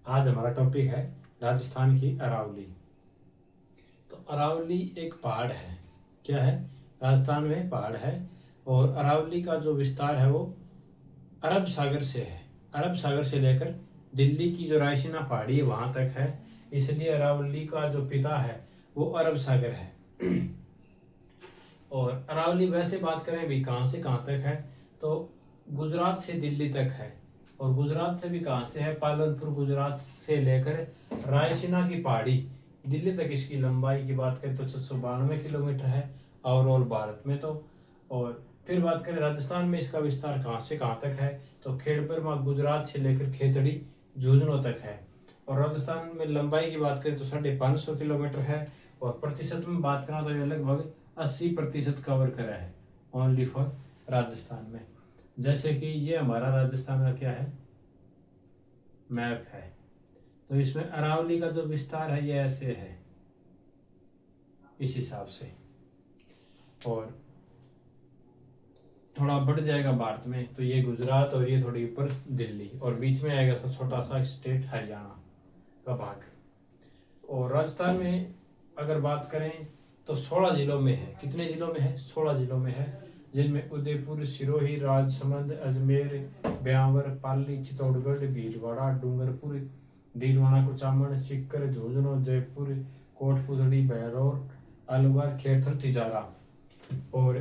आज हमारा टॉपिक है राजस्थान की अरावली। तो अरावली एक पहाड़ है। क्या है? राजस्थान में पहाड़ है और अरावली का जो विस्तार है वो अरब सागर से है। अरब सागर से लेकर दिल्ली की जो रायसीना पहाड़ी है वहाँ तक है, इसलिए अरावली का जो पिता है वो अरब सागर है। और अरावली वैसे बात करें भी कहाँ से कहाँ तक है तो गुजरात से दिल्ली तक है। और गुजरात से भी कहाँ से है? पालनपुर गुजरात से लेकर रायसीना की पहाड़ी दिल्ली तक इसकी लंबाई की बात करें तो 692 किलोमीटर है ओवरऑल भारत में। तो और फिर बात करें राजस्थान में इसका विस्तार कहाँ से कहाँ तक है तो खेड़बरमा गुजरात से लेकर खेतड़ी झुंझुनू तक है। और राजस्थान में लंबाई की बात करें तो 550 किलोमीटर है और प्रतिशत में बात करें तो ये लगभग 80% कवर करा है ओनली फॉर राजस्थान में। जैसे कि ये हमारा राजस्थान का क्या है, मैप है। तो इसमें अरावली का जो विस्तार है ये ऐसे है, इस हिसाब से। और थोड़ा बढ़ जाएगा भारत में तो ये गुजरात और ये थोड़ी ऊपर दिल्ली और बीच में आएगा छोटा सा स्टेट हरियाणा का भाग। और राजस्थान में अगर बात करें तो 16 जिलों में है। कितने जिलों में है? 16 जिलों में है, जिनमें उदयपुर, सिरोही, राजसमंद, अजमेर, ब्यावर, पाली, चित्तौड़गढ़, भीलवाड़ा, डूंगरपुर, डीडवाना, कुचामन, सीकर, झुंझुनू, जयपुर, कोटपुतली, बहरौर, अलवर, खेरथल, तिजारा। और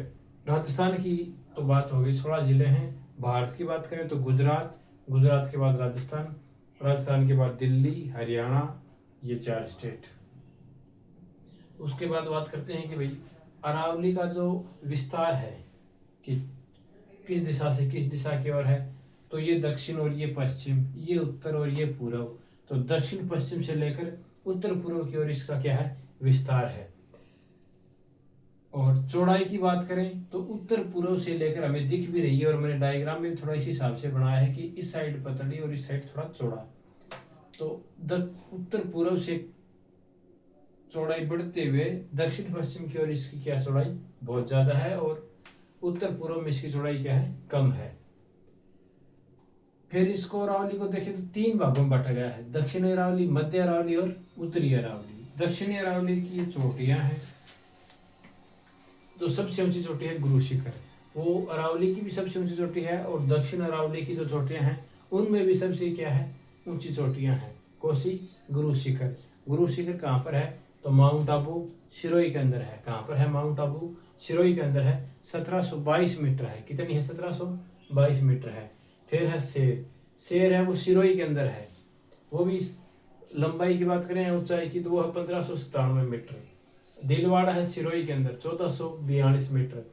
राजस्थान की तो बात होगी, 16 जिले हैं। भारत की बात करें तो गुजरात, गुजरात के बाद राजस्थान, राजस्थान के बाद दिल्ली, हरियाणा, ये 4 स्टेट। उसके बाद बात करते हैं कि भाई अरावली का जो विस्तार है कि किस दिशा से किस दिशा की ओर है तो ये दक्षिण और ये पश्चिम, ये उत्तर और ये पूर्व। तो दक्षिण पश्चिम से लेकर उत्तर पूर्व की ओर इसका क्या है, विस्तार है। और चौड़ाई की बात करें तो उत्तर पूर्व से लेकर हमें दिख भी रही है और मैंने डायग्राम में थोड़ा इस हिसाब से बनाया है कि इस साइड पतली और इस साइड थोड़ा चौड़ा। तो उत्तर पूर्व से चौड़ाई बढ़ते हुए दक्षिण पश्चिम की ओर इसकी क्या चौड़ाई बहुत ज्यादा है और उत्तर पूर्व में इसकी चौड़ाई क्या है, कम है। फिर इसको अरावली को देखें तो 3 भागों में बांटा गया है, दक्षिणी अरावली, मध्य अरावली और उत्तरी अरावली। दक्षिणी अरावली की ये चोटियां हैं। जो सबसे ऊंची चोटी है गुरु शिखर, वो अरावली की भी सबसे ऊंची चोटी है और दक्षिण अरावली की जो चोटियां हैं उनमें भी सबसे क्या है, ऊंची चोटियां हैं। कोसी, गुरु शिखर। गुरु शिखर कहाँ पर है तो माउंट आबू सिरोही के अंदर है। कहाँ पर है? माउंट आबू सिरोही के अंदर है। 1722 मीटर है। कितनी है? 1722 मीटर है। फिर है शेर, शेर है वो सिरोही के अंदर है, वो भी लंबाई की बात करें ऊंचाई की तो वो है 1597 मीटर। दिलवाड़ा है सिरोही के अंदर 1442 मीटर।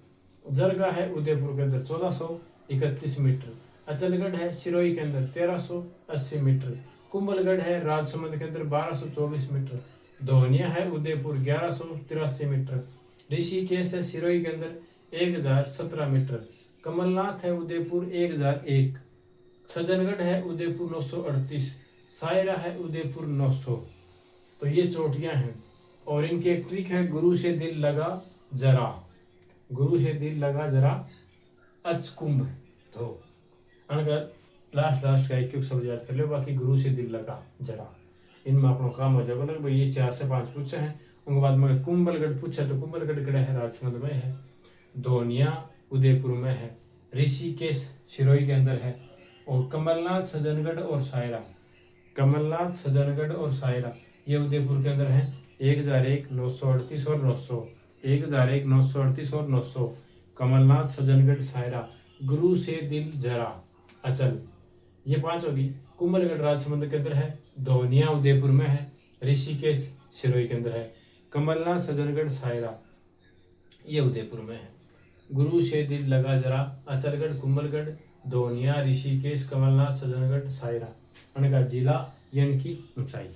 जरगा है उदयपुर के अंदर 1431 मीटर। अचलगढ़ है सिरोही के अंदर 1380 मीटर। कुंभलगढ़ है राजसमंद के अंदर 1224 मीटर। धोनिया है उदयपुर 1183 मीटर। ऋषिकेश है सिरोही के अंदर 1017 मीटर। कमलनाथ है उदयपुर 1001। सज्जनगढ़ है उदयपुर 938। सायरा है उदयपुर 900। तो ये चोटियां हैं और इनकी एक ट्रिक है, गुरु से दिल लगा जरा, गुरु से दिल लगा जरा अचकुंभ। तो अगर लास्ट का एक शब्द याद कर लो, बाकी गुरु से दिल लगा जरा, इनमें अपना काम हो जाएगा। भाई ये 4 से 5 पूछे हैं। उनके बाद में कुंभलगढ़ पूछा तो कुंभलगढ़ कड़ा है, राजसमंद में है। धोनिया उदयपुर में है। ऋषिकेश सिरोही के अंदर है। और कमलनाथ, सज्जनगढ़ और सायरा, कमलनाथ, सज्जनगढ़ और सायरा ये उदयपुर के अंदर है। 1001, 938 और 900। 1001, 938 और 900। कमलनाथ, सज्जनगढ़, सायरा। गुरु से दिल जरा, अचल, ये 5 होगी। कुंभलगढ़ राजसमंद के अंदर है। धोनिया उदयपुर में है। ऋषिकेश सिरोही के अंदर है। कमलनाथ, सज्जनगढ़, सायरा ये उदयपुर में है। गुरु से दिल लगा जरा, अचलगढ़, कुंभलगढ़, धोनिया, ऋषिकेश, कमलनाथ, सज्जनगढ़, सायरा। उनका जिला यानी की ऊंचाई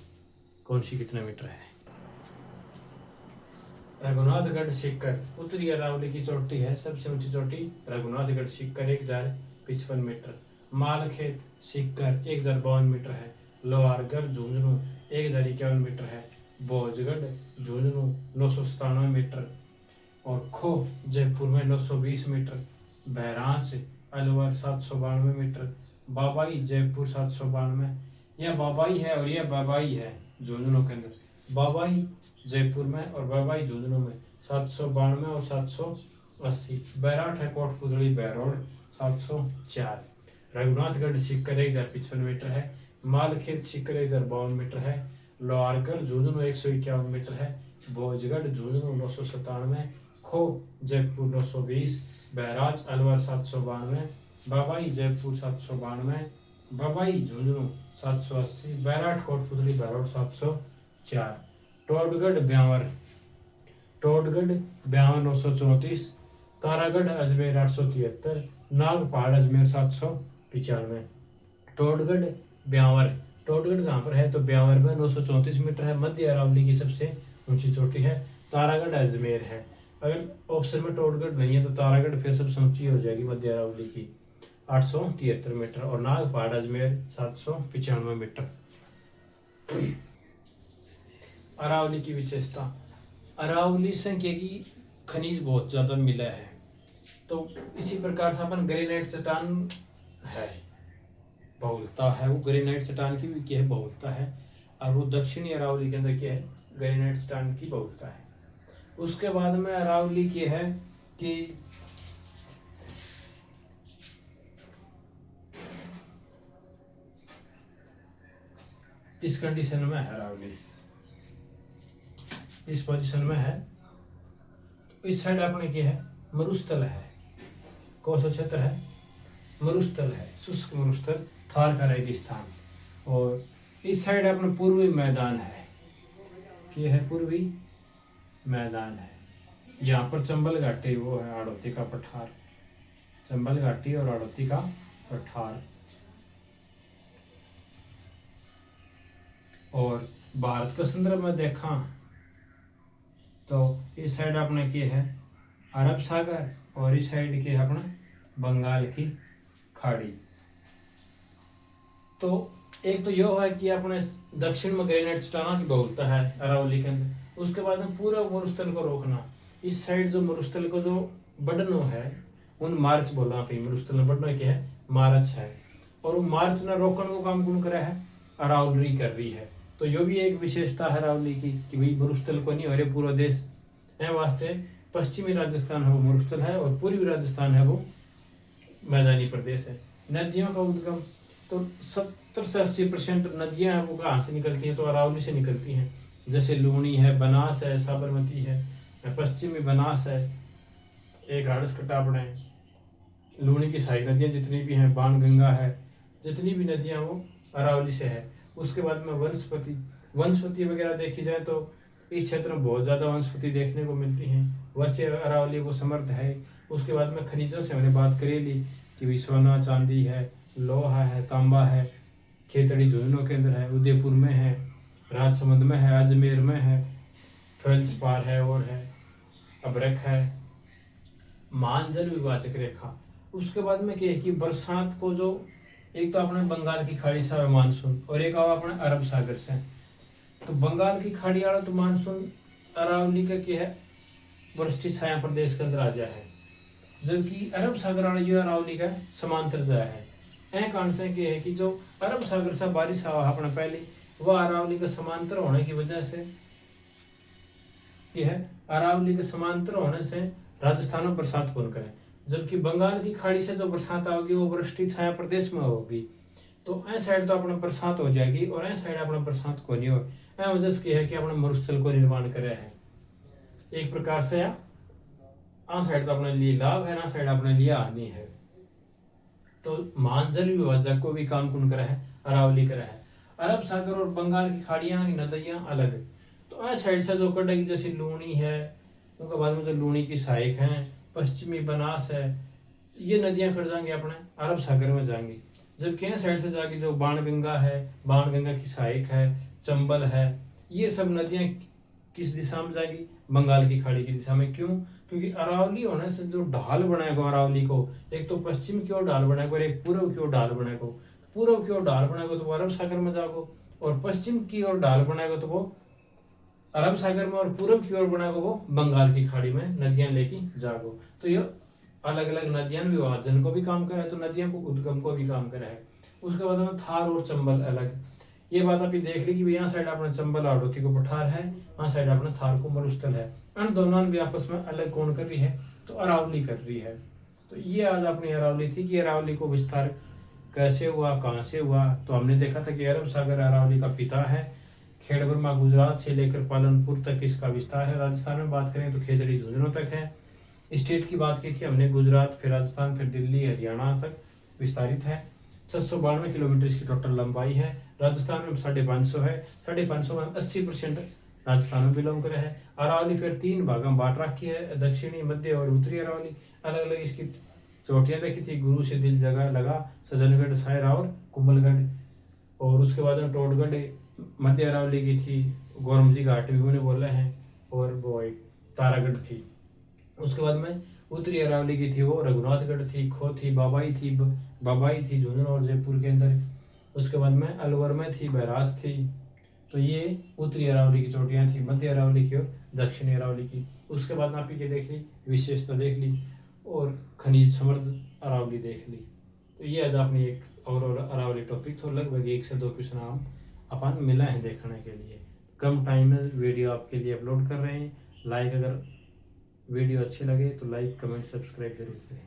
कौन सी कितने मीटर है। रघुनाथगढ़ सीकर उत्तरी अरावली की चोटी है, सबसे ऊंची चोटी रघुनाथगढ़ सीकर 1055 मीटर। मालखेत सीकर 1052 मीटर है। लोहारगढ़ झुंझुनू 1051 मीटर है। भोजगढ़ झुंझुनू 997 मीटर। और खो जयपुर में 920 मीटर। बहरांच अलवर 792 मीटर। बाबाई जयपुर 792। यह बाबाई है और यह बाबाई है झुंझुनू के अंदर। बाबाई जयपुर में और बाबाई झुंझुनू में 792 और 780। बैराट है कोटपुतली बैरोड 704। रघुनाथगढ़ सीकर 1055 मीटर है। मालखेत सीकर 1052 मीटर है। लोहारगढ़ झुंझुनू 151 मीटर है। भोजगढ़ झुंझुनू 997। खो जयपुर 920। बहराज अलवर 792। बाबाई जयपुर 792। बाबाई झुंझुनू 780। बैराट कोटपुतली बैरोड 704। टोडगढ़ ब्यावर 934। तारागढ़ अजमेर 873। नागपहाड़ अजमेर 795। टोडगढ़ ब्यावर, टोडगढ़ कहाँ पर है तो ब्यावर में 934 मीटर है। मध्य अरावली की सबसे ऊंची चोटी है। तारागढ़ अजमेर है। अगर ऑप्शन में टोडगढ़ नहीं है तो तारागढ़ फिर सबसे ऊंची हो जाएगी मध्य अरावली की 873 मीटर और नागपहाड़ अजमेर 795 मीटर। अरावली की विशेषता, अरावली से की खनिज बहुत ज्यादा मिला है। तो इसी प्रकार से अपन ग्रेनाइट चट्टान है, बहुलता है वो ग्रेनाइट चट्टान की भी क्या है बहुलता है। और वो दक्षिणी अरावली के अंदर क्या है ग्रेनाइट चट्टान की बहुलता है। उसके बाद में अरावली की है कि इस कंडीशन में है अरावली, इस पोजीशन में है। इस साइड अपने क्या है मरुस्थल है, कौन सा क्षेत्र है मरुस्थल है, शुष्क मरुस्थल, थार का रेगिस्तान। और इस साइड अपना पूर्वी मैदान है, क्या है पूर्वी मैदान है। यहाँ पर चंबल घाटी वो है आड़ोती का पठार, चंबल घाटी और आड़ोती का पठार। और भारत का संदर्भ में देखा तो इस साइड अपने क्या है अरब सागर और इस साइड के अपना बंगाल की खाड़ी। तो एक तो यह है कि अपने दक्षिण में ग्रेनाइट चट्टानों की बहुलता है अरावली के अंदर। उसके बाद में पूरा मरुस्थल को रोकना, इस साइड जो मरुस्थल को जो बढ़नो है उन मार्च बोला पे मरुस्थल में बढ़नो क्या है मार्च है। और वो मार्च ना रोकने को काम कौन करा है अरावली कर रही है। तो यो भी एक विशेषता है अरावली की कि भाई मरुस्थल को नहीं हो रहे पूरा देश है वास्ते। पश्चिमी राजस्थान है वो मरुस्थल है और पूर्वी राजस्थान है वो मैदानी प्रदेश है। नदियों का उद्गम तो 70 से 80% नदियां हैं वो कहाँ से निकलती हैं तो अरावली से निकलती हैं। जैसे लूणी है, बनास है, साबरमती है, पश्चिमी बनास है, एक हाड़सकटा है, लूणी की सहायक नदियां जितनी भी हैं, बाणगंगा है, जितनी भी नदियां वो अरावली से है। उसके बाद में वनस्पति वगैरह देखी जाए तो इस क्षेत्र में बहुत ज़्यादा वनस्पति देखने को मिलती हैं। वैसे अरावली को समृद्ध है। उसके बाद में खनिजों से हमने बात करी ली कि भी सोना चांदी है, लोहा है, तांबा है। खेतड़ी झुंझुनू के अंदर है, उदयपुर में है, राजसमंद में है, अजमेर में है, फेल्सपार है और है, अबरख है, महान जल विभाजक रेखा। उसके बाद में क्या है कि बरसात को जो एक तो अपने बंगाल की खाड़ी से है मानसून और एक आओ अपने अरब सागर से। तो बंगाल की खाड़ी वाला तो मानसून अरावली का क्या है वृष्टि छाया प्रदेश के अंदर आ जाए है, जबकि अरब सागर वाला ये अरावली का समांतर जाया है। ऐ कारण से क्या है कि जो अरब सागर से बारिश आवा अपने पहले वह अरावली का समांतर होने की वजह से क्या है अरावली के समांतर होने से राजस्थान में बरसात कौन करे, जबकि बंगाल की खाड़ी से जो बरसात आओगी वो वृष्टि छाया प्रदेश में होगी। तो ऐ साइड तो अपना बरसात हो जाएगी और ऐ साइड अपना बरसात को नहीं हो। ऐ वजह से क्या है कि अपने मरुस्थल को निर्माण करे है एक प्रकार से। आ साइड तो अपने लिए लाभ है, ना साइड अपने लिए हानि है। तो महान जल विभाजक को भी काम कौन करा है अरावली करा है। अरब सागर और बंगाल की खाड़ियां की नदियां अलग है। तो ऐ साइड से जो कटेगी जैसे लूणी है, उनके बाद में जो लूणी की सहायक है, पश्चिमी बनास है, ये नदियां कट जाएंगी अपने अरब सागर में जाएंगी। जबकि ऐ साइड से जाके जो बाणगंगा है, बाणगंगा की सहायक है, चंबल है, ये सब नदियां किस दिशा में जाएगी बंगाल की खाड़ी की दिशा में। क्यों? क्योंकि अरावली होने से जो ढाल बनाएगा अरावली को, एक तो पश्चिम की ओर ढाल बनाएगा और एक पूर्व की ओर ढाल बनाएगा। पूर्व की ओर ढाल बनाएगा तो वो अरब सागर में जाओ और पश्चिम की ओर ढाल बनाएगा तो वो अरब सागर में और पूर्व की ओर बनाएगा वो बंगाल की खाड़ी में नदियां लेके जागो। तो ये अलग अलग नदियां विभाजन को भी काम करे है, तो नदियों को उद्गम को भी काम करे है। उसके बाद में थार और चंबल अलग, ये बात आप देख ली कि यहाँ साइड अपना चंबल हाड़ौती को पठार है, वहाँ साइड अपना थार को मरुस्थल है, इन दोनों भी आपस में अलग कौन कर रही है, तो अरावली कर रही है। तो ये आज अपनी अरावली थी कि अरावली को विस्तार कैसे हुआ, कहाँ से हुआ। तो हमने देखा था कि अरब सागर अरावली का पिता है। खेड़ब्रह्मा गुजरात से लेकर पालनपुर तक इसका विस्तार है। राजस्थान में बात करें तो खेतड़ी झुंझुनू तक है। स्टेट की बात की थी हमने, गुजरात, फिर राजस्थान, फिर दिल्ली, हरियाणा तक विस्तारित है। 692 किलोमीटर इसकी टोटल लंबाई है। राजस्थान में 550 है, 550 में 80% राजस्थान में बिलोंग करे है। अरावली फिर 3 भागों में बांट रखी है, दक्षिणी, मध्य और उत्तरी अरावली। अलग अलग इसकी चोटियां देखी थी, गुरु से दिल जगह लगा, सजनगढ़, सायरा और कुंभलगढ़। और उसके बाद में टोटगढ़ मध्य अरावली की थी, गौरमजी घाट भी उन्हें बोले हैं, और वो एक तारागढ़ थी। उसके बाद में उत्तरी अरावली की थी, वो रघुनाथगढ़ थी, खो थी, बाबाई थी झुंझुनू और जयपुर के अंदर। उसके बाद में अलवर में थी, बहराज थी। तो ये उत्तरी अरावली की चोटियां थी, मध्य अरावली की और दक्षिणी अरावली की। उसके बाद नापी के देख ली, विशेषता देख ली, और खनिज समृद्ध अरावली देख ली। तो ये आज आपने एक और अरावली टॉपिक, तो लगभग 1 से 2 क्वेश्चन हम अपन मिला है देखने के लिए। कम टाइम में वीडियो आपके लिए अपलोड कर रहे हैं। लाइक, अगर वीडियो अच्छे लगे तो लाइक, कमेंट, सब्सक्राइब जरूर करें।